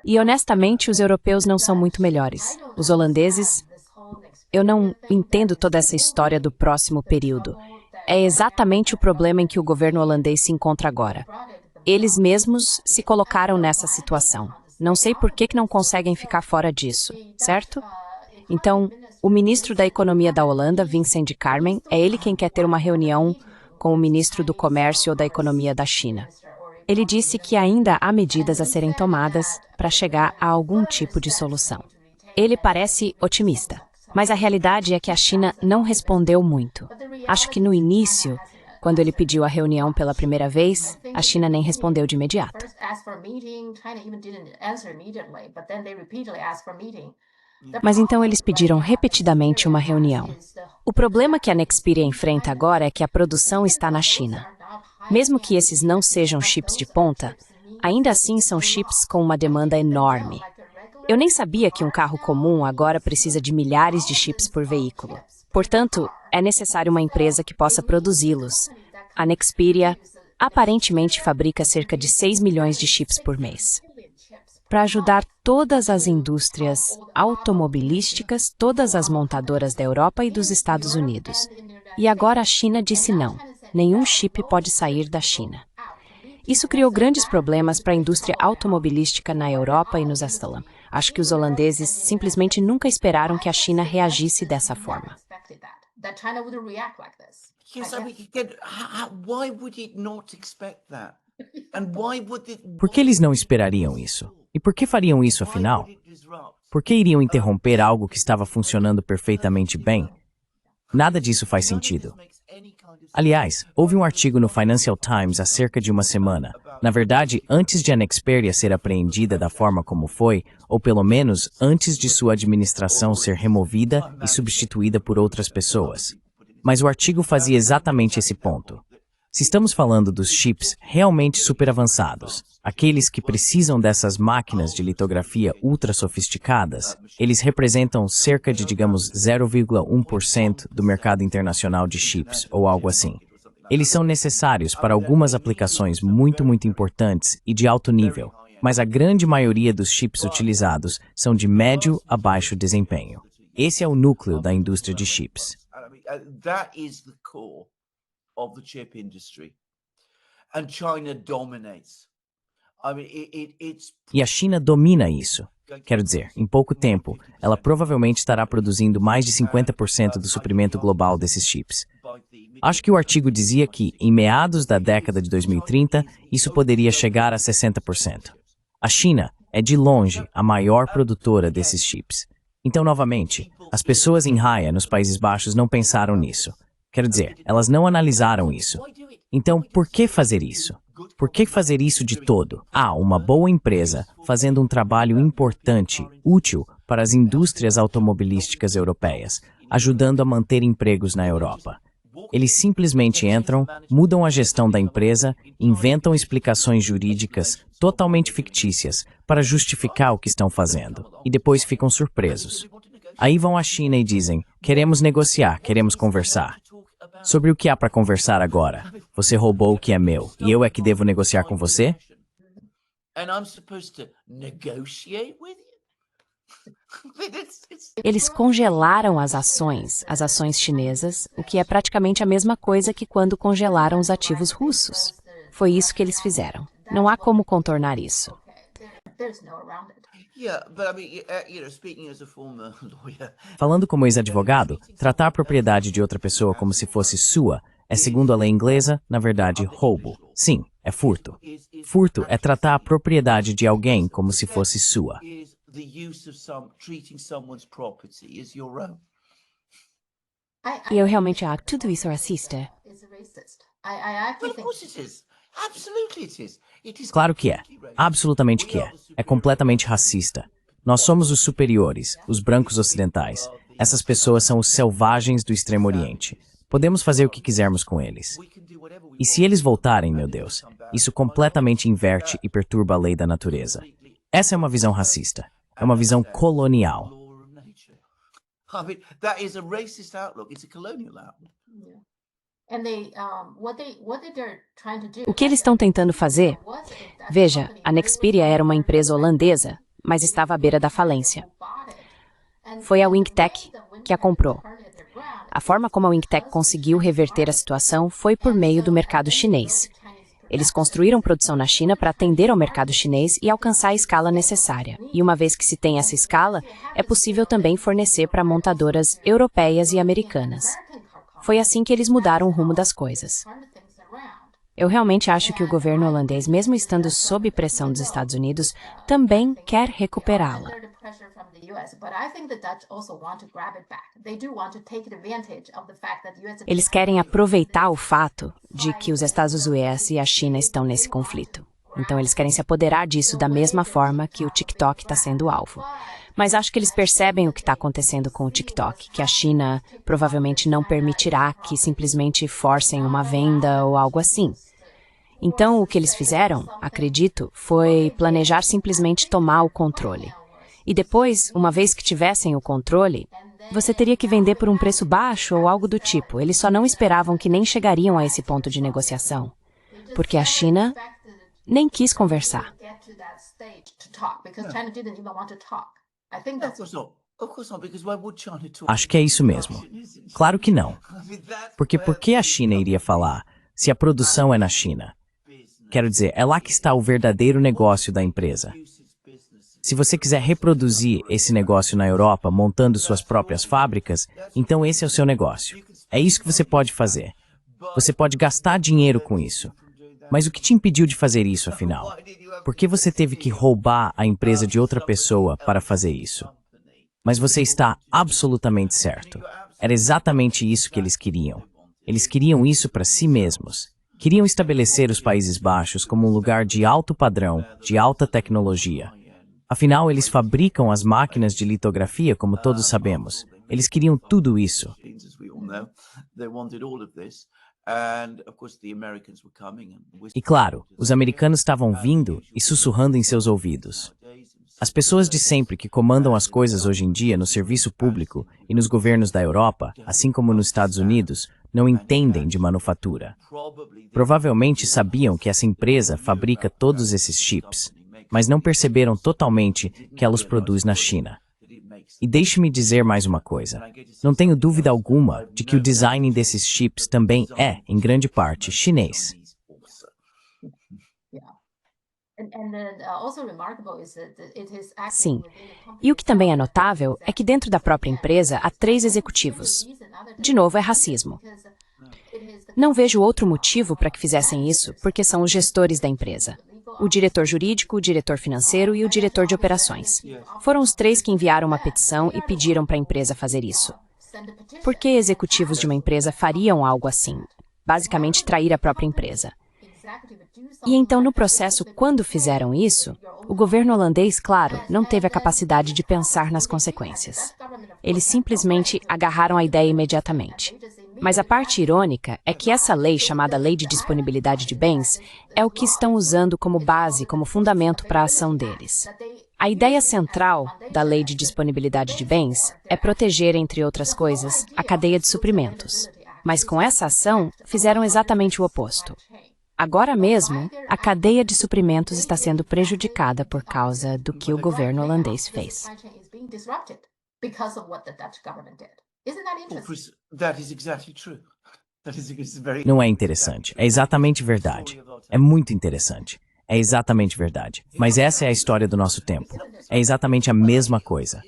E honestamente, os europeus não são muito melhores. Os holandeses, eu não entendo toda essa história do próximo período. É exatamente o problema em que o governo holandês se encontra agora. Eles mesmos se colocaram nessa situação. Não sei por que não conseguem ficar fora disso, certo? Então, o ministro da Economia da Holanda, Vincent de Carmen, é ele quem quer ter uma reunião com o ministro do Comércio ou da Economia da China. Ele disse que ainda há medidas a serem tomadas para chegar a algum tipo de solução. Ele parece otimista, mas a realidade é que a China não respondeu muito. Acho que no início, quando ele pediu a reunião pela primeira vez, a China nem respondeu de imediato. Mas então eles pediram repetidamente uma reunião. O problema que a Nexperia enfrenta agora é que a produção está na China. Mesmo que esses não sejam chips de ponta, ainda assim são chips com uma demanda enorme. Eu nem sabia que um carro comum agora precisa de milhares de chips por veículo. Portanto, é necessário uma empresa que possa produzi-los. A Nexperia aparentemente fabrica cerca de 6 milhões de chips por mês. Para ajudar todas as indústrias automobilísticas, todas as montadoras da Europa e dos Estados Unidos. E agora a China disse não. Nenhum chip pode sair da China. Isso criou grandes problemas para a indústria automobilística na Europa e nos Estados Unidos. Acho que os holandeses simplesmente nunca esperaram que a China reagisse dessa forma. Por que eles não esperariam isso? E por que fariam isso afinal? Por que iriam interromper algo que estava funcionando perfeitamente bem? Nada disso faz sentido. Aliás, houve um artigo no Financial Times há cerca de uma semana. Na verdade, antes de a Nexperia ser apreendida da forma como foi, ou pelo menos antes de sua administração ser removida e substituída por outras pessoas. Mas o artigo fazia exatamente esse ponto. Se estamos falando dos chips realmente super avançados, aqueles que precisam dessas máquinas de litografia ultra sofisticadas, eles representam cerca de, digamos, 0,1% do mercado internacional de chips, ou algo assim. Eles são necessários para algumas aplicações muito importantes e de alto nível, mas a grande maioria dos chips utilizados são de médio a baixo desempenho. Esse é o núcleo da indústria de chips. Of the chip industry, and China dominates. E a China domina isso. Quero dizer, em pouco tempo, ela provavelmente estará produzindo mais de 50% do suprimento global desses chips. Acho que o artigo dizia que, em meados da década de 2030, isso poderia chegar a 60%. A China é, de longe, a maior produtora desses chips. Então, novamente, as pessoas em raia nos Países Baixos não pensaram nisso. Quero dizer, elas não analisaram isso. Então, por que fazer isso? Por que fazer isso de todo? Uma boa empresa fazendo um trabalho importante, útil para as indústrias automobilísticas europeias, ajudando a manter empregos na Europa. Eles simplesmente entram, mudam a gestão da empresa, inventam explicações jurídicas totalmente fictícias para justificar o que estão fazendo, e depois ficam surpresos. Aí vão à China e dizem, queremos negociar, queremos conversar. Sobre o que há para conversar agora? Você roubou o que é meu, e eu é que devo negociar com você? Eles congelaram as ações chinesas, o que é praticamente a mesma coisa que quando congelaram os ativos russos. Foi isso que eles fizeram. Não há como contornar isso. Falando como ex-advogado, tratar a propriedade de outra pessoa como se fosse sua é, segundo a lei inglesa, na verdade, roubo. Sim, é furto. Furto é tratar a propriedade de alguém como se fosse sua. E eu realmente acho que tudo isso é racista. Claro que é. Absolutamente que é. É completamente racista. Nós somos os superiores, os brancos ocidentais. Essas pessoas são os selvagens do Extremo Oriente. Podemos fazer o que quisermos com eles. E se eles voltarem, meu Deus, isso completamente inverte e perturba a lei da natureza. Essa é uma visão racista. É uma visão colonial. O que eles estão tentando fazer Veja, a Nexperia era uma empresa holandesa, mas estava à beira da falência. Foi a WingTech que a comprou. A forma como a WingTech conseguiu reverter a situação foi por meio do mercado chinês. Eles construíram produção na China para atender ao mercado chinês e alcançar a escala necessária. E uma vez que se tem essa escala, é possível também fornecer para montadoras europeias e americanas. Foi assim que eles mudaram o rumo das coisas. Eu realmente acho que o governo holandês, mesmo estando sob pressão dos Estados Unidos, também quer recuperá-la. Eles querem aproveitar o fato de que os Estados Unidos e a China estão nesse conflito. Então, eles querem se apoderar disso da mesma forma que o TikTok está sendo alvo. Mas acho que eles percebem o que está acontecendo com o TikTok, que a China provavelmente não permitirá que simplesmente forcem uma venda ou algo assim. Então, o que eles fizeram, acredito, foi planejar simplesmente tomar o controle. E depois, uma vez que tivessem o controle, você teria que vender por um preço baixo ou algo do tipo. Eles só não esperavam que nem chegariam a esse ponto de negociação, porque a China nem quis conversar. Acho que é isso mesmo. Claro que não. Porque por que a China iria falar se a produção é na China? Quero dizer, é lá que está o verdadeiro negócio da empresa. Se você quiser reproduzir esse negócio na Europa, montando suas próprias fábricas, então esse é o seu negócio. É isso que você pode fazer. Você pode gastar dinheiro com isso. Mas o que te impediu de fazer isso, afinal? Por que você teve que roubar a empresa de outra pessoa para fazer isso? Mas você está absolutamente certo. Era exatamente isso que eles queriam. Eles queriam isso para si mesmos. Queriam estabelecer os Países Baixos como um lugar de alto padrão, de alta tecnologia. Afinal, eles fabricam as máquinas de litografia, como todos sabemos. Eles queriam tudo isso. E claro, os americanos estavam vindo e sussurrando em seus ouvidos. As pessoas de sempre que comandam as coisas hoje em dia no serviço público e nos governos da Europa, assim como nos Estados Unidos, não entendem de manufatura. Provavelmente sabiam que essa empresa fabrica todos esses chips, mas não perceberam totalmente que ela os produz na China. E deixe-me dizer mais uma coisa. Não tenho dúvida alguma de que o design desses chips também é, em grande parte, chinês. Sim. E o que também é notável é que dentro da própria empresa há 3 executivos. De novo, é racismo. Não vejo outro motivo para que fizessem isso, porque são os gestores da empresa. O diretor jurídico, o diretor financeiro e o diretor de operações. Foram os 3 que enviaram uma petição e pediram para a empresa fazer isso. Por que executivos de uma empresa fariam algo assim? Basicamente, trair a própria empresa. E então, no processo, quando fizeram isso, o governo holandês, claro, não teve a capacidade de pensar nas consequências. Eles simplesmente agarraram a ideia imediatamente. Mas a parte irônica é que essa lei, chamada Lei de Disponibilidade de Bens, é o que estão usando como base, como fundamento para a ação deles. A ideia central da Lei de Disponibilidade de Bens é proteger, entre outras coisas, a cadeia de suprimentos. Mas com essa ação, fizeram exatamente o oposto. Agora mesmo, a cadeia de suprimentos está sendo prejudicada por causa do que o governo holandês fez. Não é interessante. É exatamente verdade. É muito interessante. É exatamente verdade. Mas essa é a história do nosso tempo. É exatamente a mesma coisa.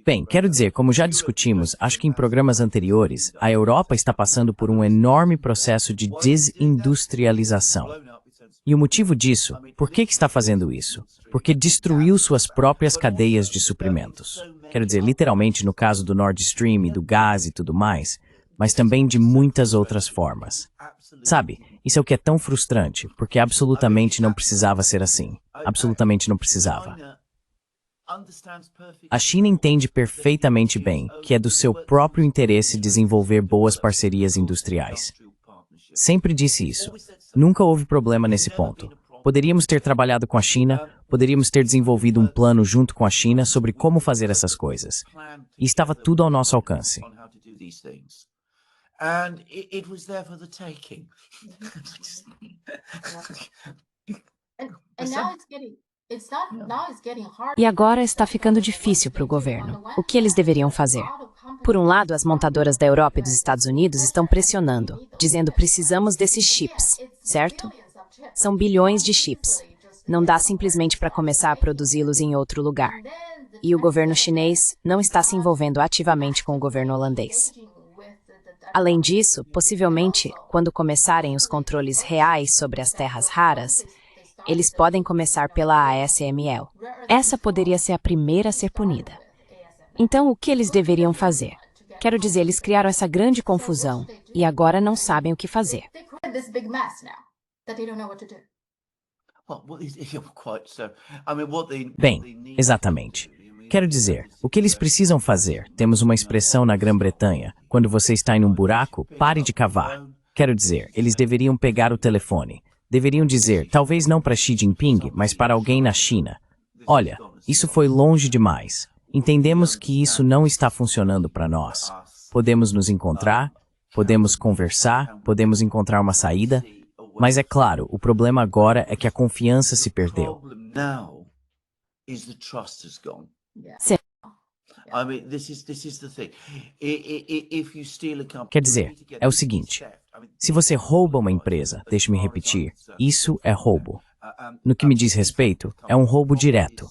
Bem, quero dizer, como já discutimos, acho que em programas anteriores, a Europa está passando por um enorme processo de desindustrialização. E o motivo disso, por que está fazendo isso? Porque destruiu suas próprias cadeias de suprimentos. Quero dizer, literalmente no caso do Nord Stream e do gás e tudo mais, mas também de muitas outras formas. Sabe, isso é o que é tão frustrante, porque absolutamente não precisava ser assim. Absolutamente não precisava. A China entende perfeitamente bem que é do seu próprio interesse desenvolver boas parcerias industriais. Sempre disse isso. Nunca houve problema nesse ponto. Poderíamos ter trabalhado com a China, poderíamos ter desenvolvido um plano junto com a China sobre como fazer essas coisas. E estava tudo ao nosso alcance. E agora está ficando difícil para o governo. O que eles deveriam fazer? Por um lado, as montadoras da Europa e dos Estados Unidos estão pressionando, dizendo precisamos desses chips, certo? São bilhões de chips. Não dá simplesmente para começar a produzi-los em outro lugar. E o governo chinês não está se envolvendo ativamente com o governo holandês. Além disso, possivelmente, quando começarem os controles reais sobre as terras raras, eles podem começar pela ASML. Essa poderia ser a primeira a ser punida. Então, o que eles deveriam fazer? Quero dizer, eles criaram essa grande confusão e agora não sabem o que fazer. Bem, exatamente. Quero dizer, o que eles precisam fazer? Temos uma expressão na Grã-Bretanha. Quando você está em um buraco, pare de cavar. Quero dizer, eles deveriam pegar o telefone. Deveriam dizer, talvez não para Xi Jinping, mas para alguém na China. Olha, isso foi longe demais. Entendemos que isso não está funcionando para nós. Podemos nos encontrar, podemos conversar, podemos encontrar uma saída, mas é claro, o problema agora é que a confiança se perdeu. Sim. Quer dizer, é o seguinte, se você rouba uma empresa, deixe-me repetir, isso é roubo. No que me diz respeito, é um roubo direto.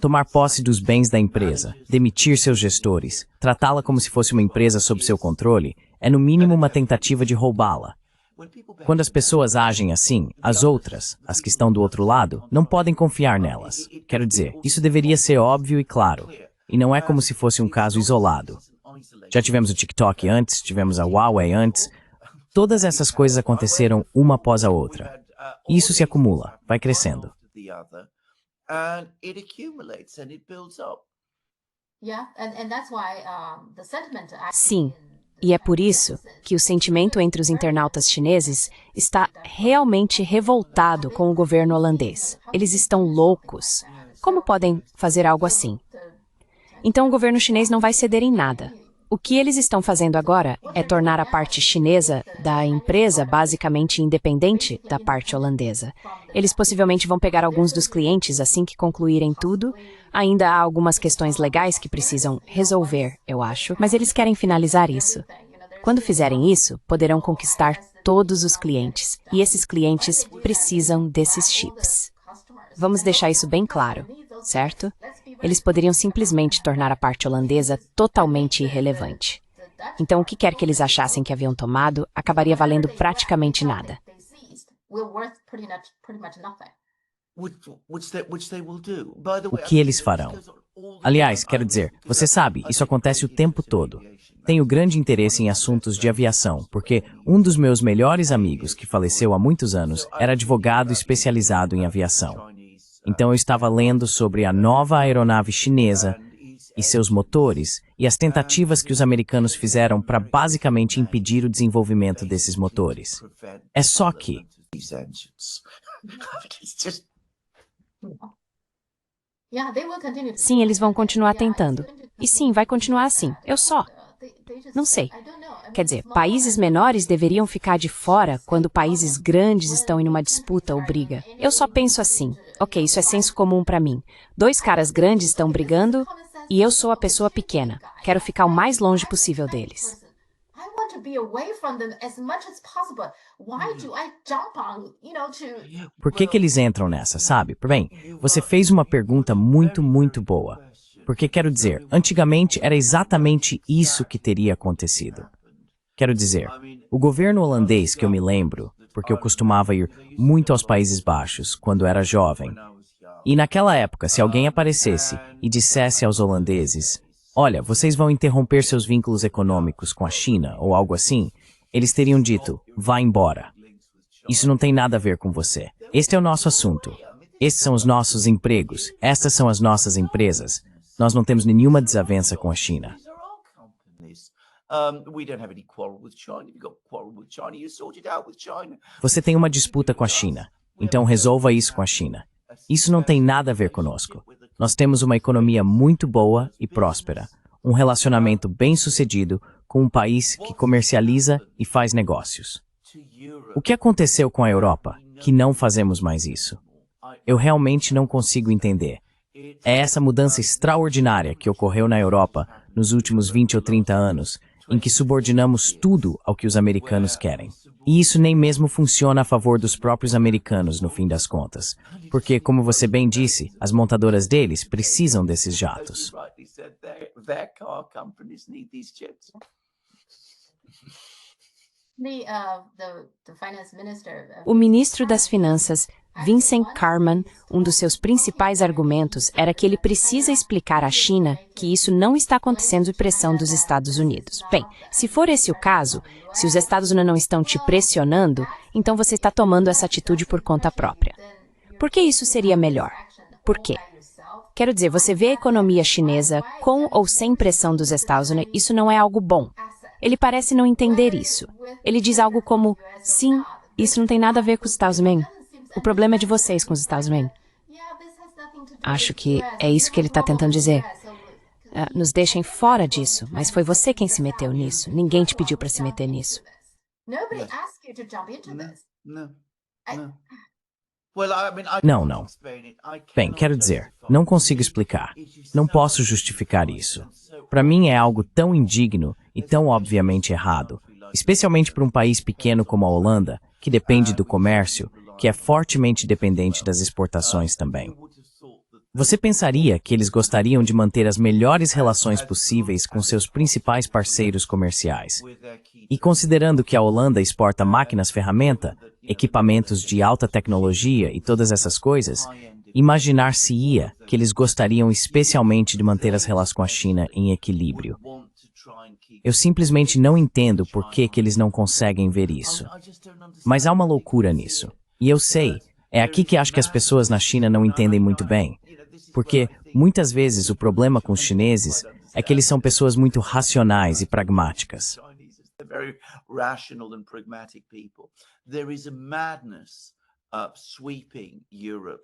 Tomar posse dos bens da empresa, demitir seus gestores, tratá-la como se fosse uma empresa sob seu controle, é no mínimo uma tentativa de roubá-la. Quando as pessoas agem assim, as outras, as que estão do outro lado, não podem confiar nelas. Quero dizer, isso deveria ser óbvio e claro. E não é como se fosse um caso isolado. Já tivemos o TikTok antes, tivemos a Huawei antes. Todas essas coisas aconteceram uma após a outra. E isso se acumula, vai crescendo. Sim. E é por isso que o sentimento entre os internautas chineses está realmente revoltado com o governo holandês. Eles estão loucos. Como podem fazer algo assim? Então o governo chinês não vai ceder em nada. O que eles estão fazendo agora é tornar a parte chinesa da empresa basicamente independente da parte holandesa. Eles possivelmente vão pegar alguns dos clientes assim que concluírem tudo. Ainda há algumas questões legais que precisam resolver, eu acho, mas eles querem finalizar isso. Quando fizerem isso, poderão conquistar todos os clientes. E esses clientes precisam desses chips. Vamos deixar isso bem claro, certo? Eles poderiam simplesmente tornar a parte holandesa totalmente irrelevante. Então, o que quer que eles achassem que haviam tomado, acabaria valendo praticamente nada. O que eles farão? Aliás, quero dizer, você sabe, isso acontece o tempo todo. Tenho grande interesse em assuntos de aviação, porque um dos meus melhores amigos, que faleceu há muitos anos, era advogado especializado em aviação. Então eu estava lendo sobre a nova aeronave chinesa e seus motores e as tentativas que os americanos fizeram para basicamente impedir o desenvolvimento desses motores. É só que... Sim, eles vão continuar tentando. E sim, vai continuar assim. Não sei. Quer dizer, países menores deveriam ficar de fora quando países grandes estão em uma disputa ou briga. Eu só penso assim. Ok, isso é senso comum para mim. Dois caras grandes estão brigando e eu sou a pessoa pequena. Quero ficar o mais longe possível deles. Por que eles entram nessa, sabe? Bem, você fez uma pergunta muito boa. Porque quero dizer, antigamente era exatamente isso que teria acontecido. Quero dizer, o governo holandês que eu me lembro, porque eu costumava ir muito aos Países Baixos quando era jovem. E naquela época, se alguém aparecesse e dissesse aos holandeses, olha, vocês vão interromper seus vínculos econômicos com a China ou algo assim, eles teriam dito, vá embora. Isso não tem nada a ver com você. Este é o nosso assunto. Estes são os nossos empregos. Estas são as nossas empresas. Nós não temos nenhuma desavença com a China. Você tem uma disputa com a China, então resolva isso com a China. Isso não tem nada a ver conosco. Nós temos uma economia muito boa e próspera, um relacionamento bem-sucedido com um país que comercializa e faz negócios. O que aconteceu com a Europa, que não fazemos mais isso? eu realmente não consigo entender. É essa mudança extraordinária que ocorreu na Europa nos últimos 20 ou 30 anos, em que subordinamos tudo ao que os americanos querem. E isso nem mesmo funciona a favor dos próprios americanos, no fim das contas. Porque, como você bem disse, as montadoras deles precisam desses jatos. O ministro das Finanças, Vincent Carman, um dos seus principais argumentos era que ele precisa explicar à China que isso não está acontecendo de pressão dos Estados Unidos. Bem, se for esse o caso, se os Estados Unidos não estão te pressionando, então você está tomando essa atitude por conta própria. Por que isso seria melhor? Por quê? Quero dizer, você vê a economia chinesa com ou sem pressão dos Estados Unidos, isso não é algo bom. Ele parece não entender isso. Ele diz algo como, sim, isso não tem nada a ver com os Estados Unidos. O problema é de vocês com os Estados Unidos. Acho que é isso que ele está tentando dizer. Nos deixem fora disso, mas foi você quem se meteu nisso. Ninguém te pediu para se meter nisso. Não. Bem, quero dizer, não consigo explicar. Não posso justificar isso. Para mim é algo tão indigno e tão obviamente errado, especialmente para um país pequeno como a Holanda, que depende do comércio, que é fortemente dependente das exportações também. Você pensaria que eles gostariam de manter as melhores relações possíveis com seus principais parceiros comerciais. E considerando que a Holanda exporta máquinas-ferramenta, equipamentos de alta tecnologia e todas essas coisas, imaginar-se-ia que eles gostariam especialmente de manter as relações com a China em equilíbrio. Eu simplesmente não entendo por que eles não conseguem ver isso. Mas há uma loucura nisso. E eu sei, é aqui que acho que as pessoas na China não entendem muito bem. Porque, muitas vezes, o problema com os chineses é que eles são pessoas muito racionais e pragmáticas.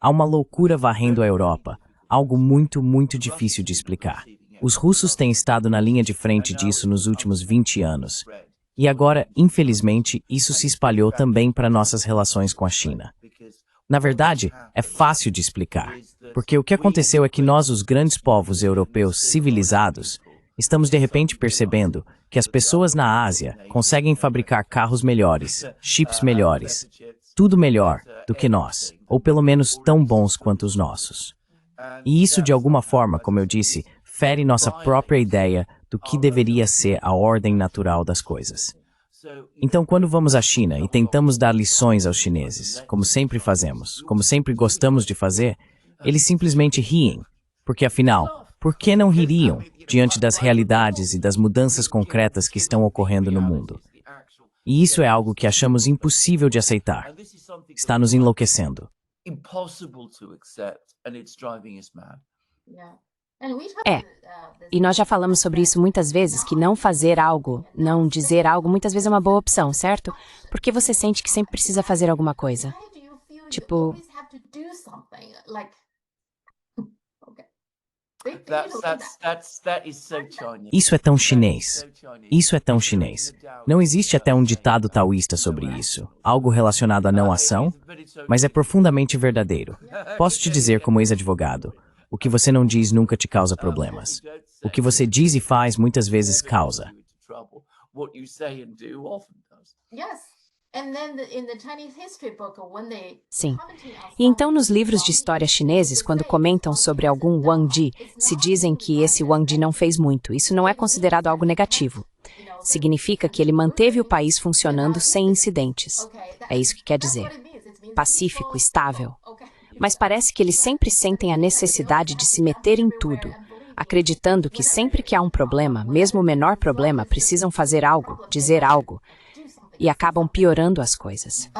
Há uma loucura varrendo a Europa, algo muito, muito difícil de explicar. Os russos têm estado na linha de frente disso nos últimos 20 anos. E agora, infelizmente, isso se espalhou também para nossas relações com a China. Na verdade, é fácil de explicar, porque o que aconteceu é que nós, os grandes povos europeus civilizados, estamos de repente percebendo que as pessoas na Ásia conseguem fabricar carros melhores, chips melhores, tudo melhor do que nós, ou pelo menos tão bons quanto os nossos. E isso, de alguma forma, como eu disse, fere nossa própria ideia do que deveria ser a ordem natural das coisas. Então, quando vamos à China e tentamos dar lições aos chineses, como sempre fazemos, como sempre gostamos de fazer, eles simplesmente riem. Porque, afinal, por que não ririam diante das realidades e das mudanças concretas que estão ocorrendo no mundo? E isso é algo que achamos impossível de aceitar. Está nos enlouquecendo. E nós já falamos sobre isso muitas vezes, que não fazer algo, não dizer algo, muitas vezes é uma boa opção, certo? Porque você sente que sempre precisa fazer alguma coisa. Tipo... Isso é tão chinês. Isso é tão chinês. Não existe até um ditado taoísta sobre isso, algo relacionado à não ação, mas é profundamente verdadeiro. Posso te dizer como ex-advogado, o que você não diz nunca te causa problemas. O que você diz e faz muitas vezes causa. Sim. E então nos livros de história chineses, quando comentam sobre algum Wang Di, se dizem que esse Wang Di não fez muito. Isso não é considerado algo negativo. Significa que ele manteve o país funcionando sem incidentes. É isso que quer dizer. Pacífico, estável. Mas parece que eles sempre sentem a necessidade de se meter em tudo, acreditando que sempre que há um problema, mesmo o menor problema, precisam fazer algo, dizer algo, e acabam piorando as coisas.